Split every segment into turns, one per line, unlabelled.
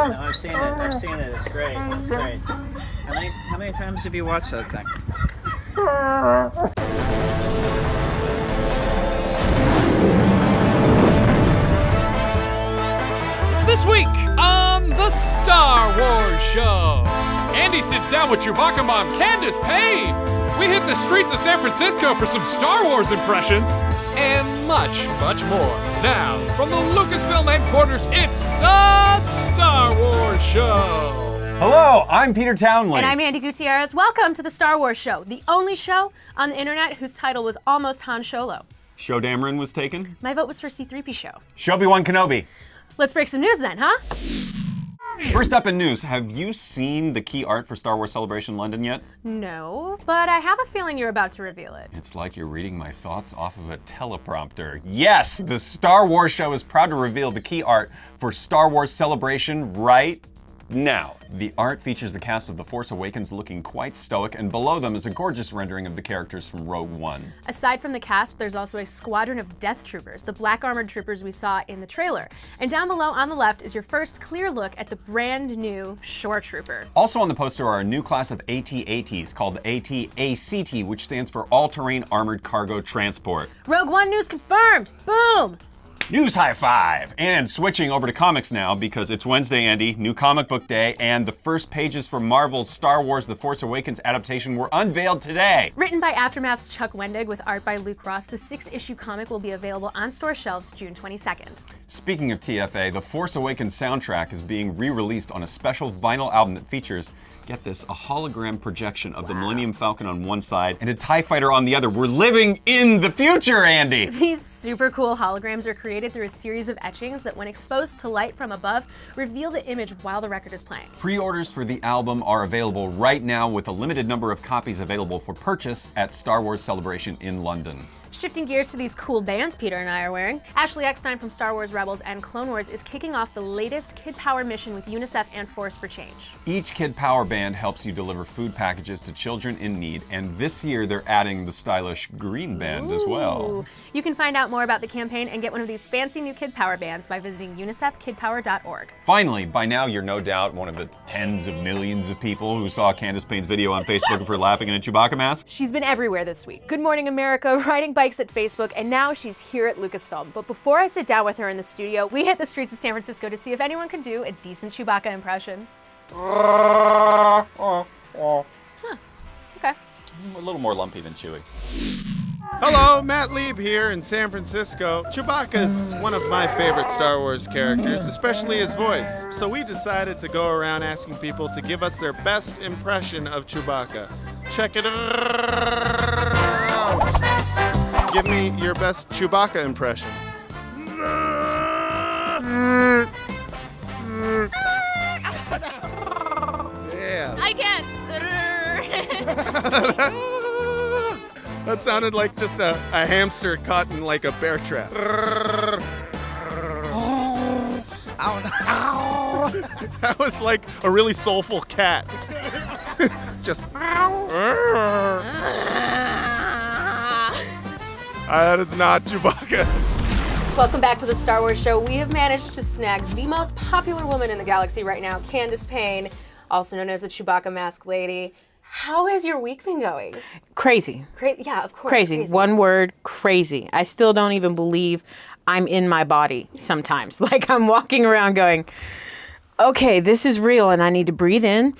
No, I've seen it. I've seen it. It's great. It's great. How many times have you watched that thing?
This week on the Star Wars Show, Andy sits down with Chewbacca mom Candace Payne. We hit the streets of San Francisco for some Star Wars impressions and much, much more. Now, from the Lucasfilm headquarters, it's the Star Wars Show.
Hello, I'm Peter Townley.
And I'm Andy Gutierrez. Welcome to the Star Wars Show, the only show on the internet whose title was almost Han Solo.
Show Dameron was taken.
My vote was for C-3PO.
Obi-Wan Kenobi.
Let's break some news then, huh?
First up in news, have you seen the key art for Star Wars Celebration London yet?
No, but I have a feeling you're about to reveal it.
It's like you're reading my thoughts off of a teleprompter. Yes, the Star Wars Show is proud to reveal the key art for Star Wars Celebration right now. The art features the cast of The Force Awakens looking quite stoic, and below them is a gorgeous rendering of the characters from Rogue One.
Aside from the cast, there's also a squadron of Death Troopers, the black armored troopers we saw in the trailer. And down below on the left is your first clear look at the brand new Shore Trooper.
Also on the poster are a new class of AT-ATs called AT-ACT, which stands for All-Terrain Armored Cargo Transport.
Rogue One news confirmed! Boom!
News high five! And switching over to comics now because it's Wednesday, Andy, new comic book day, and the first pages for Marvel's Star Wars The Force Awakens adaptation were unveiled today.
Written by Aftermath's Chuck Wendig with art by Luke Ross, the 6-issue comic will be available on store shelves June 22nd.
Speaking of TFA, the Force Awakens soundtrack is being re-released on a special vinyl album that features, get this, a hologram projection of the Millennium Falcon on one side and a TIE fighter on the other. We're living in the future, Andy!
These super cool holograms are created through a series of etchings that, when exposed to light from above, reveal the image while the record is playing.
Pre-orders for the album are available right now with a limited number of copies available for purchase at Star Wars Celebration in London.
Shifting gears to these cool bands Peter and I are wearing, Ashley Eckstein from Star Wars Rebels and Clone Wars is kicking off the latest Kid Power mission with UNICEF and Force for Change.
Each Kid Power band helps you deliver food packages to children in need, and this year they're adding the stylish Green Band as well.
You can find out more about the campaign and get one of these fancy new Kid Power bands by visiting unicefkidpower.org.
Finally, by now you're no doubt one of the tens of millions of people who saw Candace Payne's video on Facebook of her laughing in a Chewbacca mask.
She's been everywhere this week. Good Morning America, riding bikes at Facebook, and now she's here at Lucasfilm. But before I sit down with her in the studio, we hit the streets of San Francisco to see if anyone can do a decent Chewbacca impression. Huh. Okay.
A little more lumpy than Chewie.
Hello, Matt Lieb here in San Francisco. Chewbacca is one of my favorite Star Wars characters, especially his voice. So we decided to go around asking people to give us their best impression of Chewbacca. Check it out. Give me your best Chewbacca impression. Yeah.
I can't.
That sounded like just a hamster caught in like a bear trap. That was like a really soulful cat. Just. That is not Chewbacca.
Welcome back to the Star Wars Show. We have managed to snag the most popular woman in the galaxy right now, Candace Payne, also known as the Chewbacca Mask Lady. How has your week been going?
Crazy.
Yeah, of course.
Crazy. One word, crazy. I still don't even believe I'm in my body sometimes. Like I'm walking around going, okay, this is real and I need to breathe in,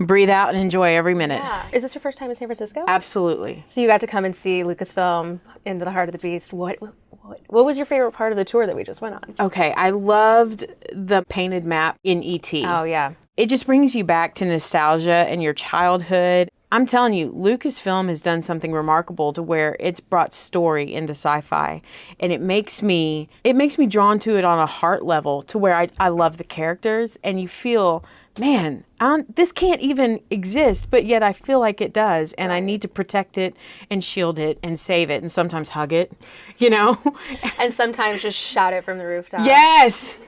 breathe out, and enjoy every minute.
Yeah. Is this your first time in San Francisco?
Absolutely.
So you got to come and see Lucasfilm Into the Heart of the Beast. What was your favorite part of the tour that we just went on?
Okay, I loved the painted map in E.T.
Oh, yeah.
It just brings you back to nostalgia and your childhood. I'm telling you, Lucasfilm has done something remarkable to where it's brought story into sci-fi, and it makes me drawn to it on a heart level to where I love the characters, and you feel, man, this can't even exist, but yet I feel like it does, and I need to protect it and shield it and save it and sometimes hug it, you know?
And sometimes just shout it from the rooftop.
Yes!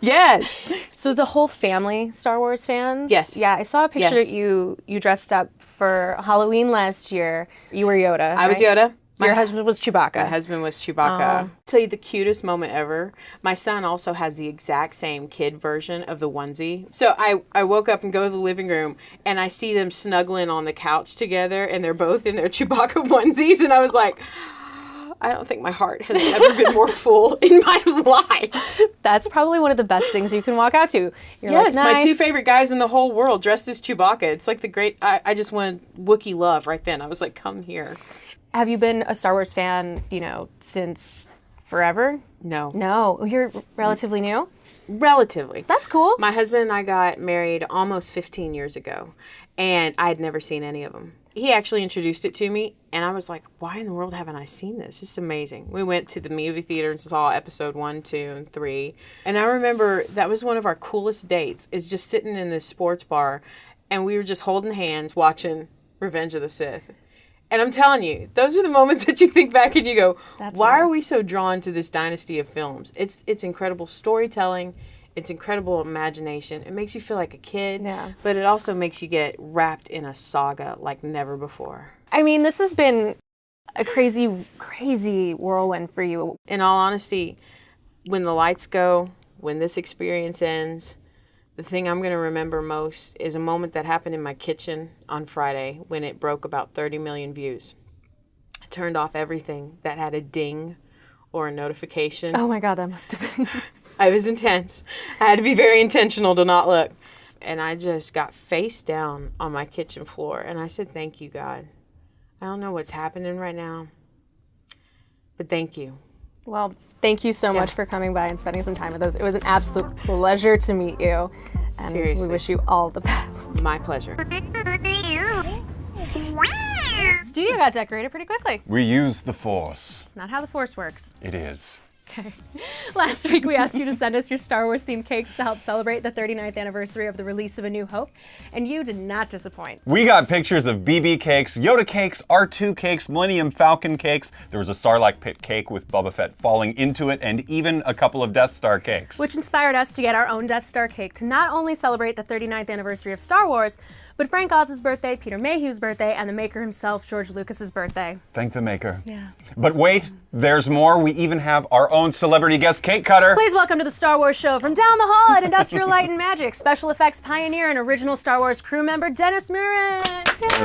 Yes!
So the whole family Star Wars fans?
Yes.
Yeah, I saw a picture
Yes.
that you dressed up for Halloween last year. You were Yoda,
I was
right?
Yoda.
Your husband was Chewbacca.
My husband was Chewbacca. Tell you the cutest moment ever. My son also has the exact same kid version of the onesie. So I woke up and go to the living room and I see them snuggling on the couch together and they're both in their Chewbacca onesies and I was like, I don't think my heart has ever been more full in my life.
That's probably one of the best things you can walk out to. You're
Yes,
like, nice.
my two favorite guys in the whole world dressed as Chewbacca. It's like the great, I just wanted Wookiee love right then. I was like, come here.
Have you been a Star Wars fan, since forever?
No.
No. You're relatively new?
Relatively.
That's cool.
My husband and I got married almost 15 years ago, and I had never seen any of them. He actually introduced it to me, and I was like, why in the world haven't I seen this? This is amazing. We went to the movie theater and saw episode 1, 2, and 3. And I remember that was one of our coolest dates, is just sitting in this sports bar, and we were just holding hands watching Revenge of the Sith. And I'm telling you, those are the moments that you think back and you go, why are we so drawn to this dynasty of films? It's incredible storytelling. It's incredible imagination. It makes you feel like a kid, but it also makes you get wrapped in a saga like never before.
I mean, this has been a crazy, crazy whirlwind for you.
In all honesty, when the lights go, when this experience ends, the thing I'm going to remember most is a moment that happened in my kitchen on Friday when it broke about 30 million views. I turned off everything that had a ding or a notification.
Oh my God, that must have been...
I was intense. I had to be very intentional to not look. And I just got face down on my kitchen floor. And I said, thank you, God. I don't know what's happening right now, but thank you.
Well, thank you so much for coming by and spending some time with us. It was an absolute pleasure to meet you. And
Seriously.
we wish you all the best.
My pleasure.
Studio got decorated pretty quickly.
We use the Force.
It's not how the Force works.
It is.
Okay. Last week, we asked you to send us your Star Wars themed cakes to help celebrate the 39th anniversary of the release of A New Hope, and you did not disappoint.
We got pictures of BB cakes, Yoda cakes, R2 cakes, Millennium Falcon cakes. There was a Sarlacc pit cake with Boba Fett falling into it, and even a couple of Death Star cakes.
Which inspired us to get our own Death Star cake to not only celebrate the 39th anniversary of Star Wars, but Frank Oz's birthday, Peter Mayhew's birthday, and the maker himself, George Lucas's birthday.
Thank the maker.
Yeah.
But wait, there's more. We even have our own celebrity guest cake cutter.
Please welcome to the Star Wars show from down the hall at Industrial Light and Magic, special effects pioneer and original Star Wars crew member, Dennis Murin.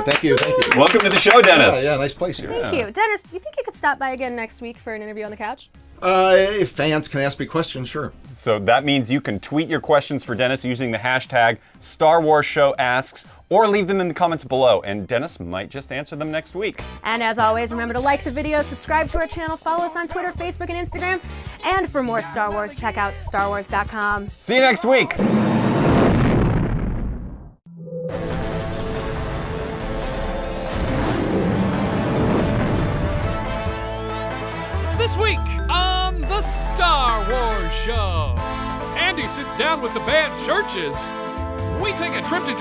Thank you.
Welcome to the show, Dennis.
Yeah, nice place here.
Thank you. Dennis, do you think you could stop by again next week for an interview on the couch?
If fans can ask me questions, sure.
So that means you can tweet your questions for Dennis using the hashtag Star Wars Show Asks, or leave them in the comments below, and Dennis might just answer them next week.
And as always, remember to like the video, subscribe to our channel, follow us on Twitter, Facebook, and Instagram. And for more Star Wars, check out StarWars.com.
See you next week.
This week on the Star Wars Show, Andy sits down with the band Churches. We take a trip to Japan.